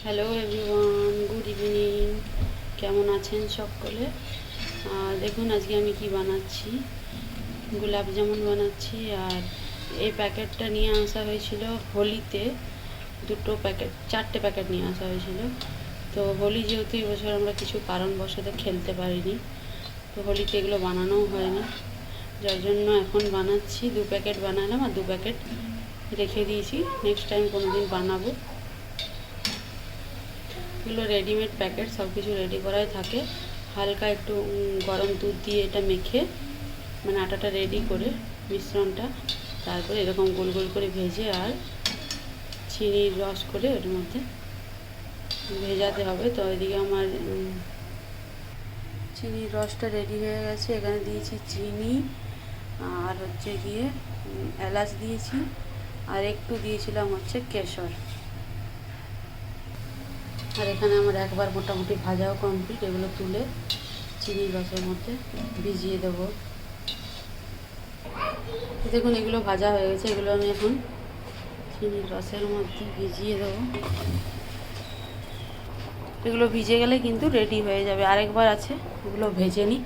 Hello everyone, good evening. কেমন আছেন সকলে? দেখুন আজকে আমি কি বানাচ্ছি। গোলাপ জামুন বানাচ্ছি। আর এই প্যাকেটটা নিয়ে আসা হয়েছিল হোলিতে। চারটে প্যাকেট নিয়ে আসা হয়েছিল। তো হোলি যেহেতু এবছর আমরা কিছু কারণবশত খেলতে পারিনি, তো হোলিতে এগুলো বানানোও হয়নি, যার জন্য এখন বানাচ্ছি। 2 প্যাকেট বানালাম আর 2 প্যাকেট রেখে দিয়েছি, নেক্সট টাইম কোনো দিন বানাবো। এগুলো রেডিমেড প্যাকেট, সব কিছু রেডি করাই থাকে। হালকা একটু গরম দুধ দিয়ে এটা মেখে, মানে আটাটা রেডি করে মিশ্রণটা, তারপরে এরকম গোল গোল করে ভেজে আর চিনির রস করে ওর মধ্যে ভেজাতে হবে। তো এদিকে আমার চিনির রসটা রেডি হয়ে গেছে। এখানে দিয়েছি চিনি, আর হচ্ছে গিয়ে এলাচ দিয়েছি, আর একটু দিয়েছিলাম হচ্ছে কেশর। আর এখানে আমার একবার মোটামুটি ভাজাও কমপ্লিট। এগুলো তুলে চিনির রসের মধ্যে ভিজিয়ে দেবো। দেখুন এগুলো ভাজা হয়ে গেছে। এগুলো আমি এখন চিনির রসের মধ্যে ভিজিয়ে দেবো। এগুলো ভিজে গেলে কিন্তু রেডি হয়ে যাবে। আরেকবার আছে, এগুলো ভেজে নিই।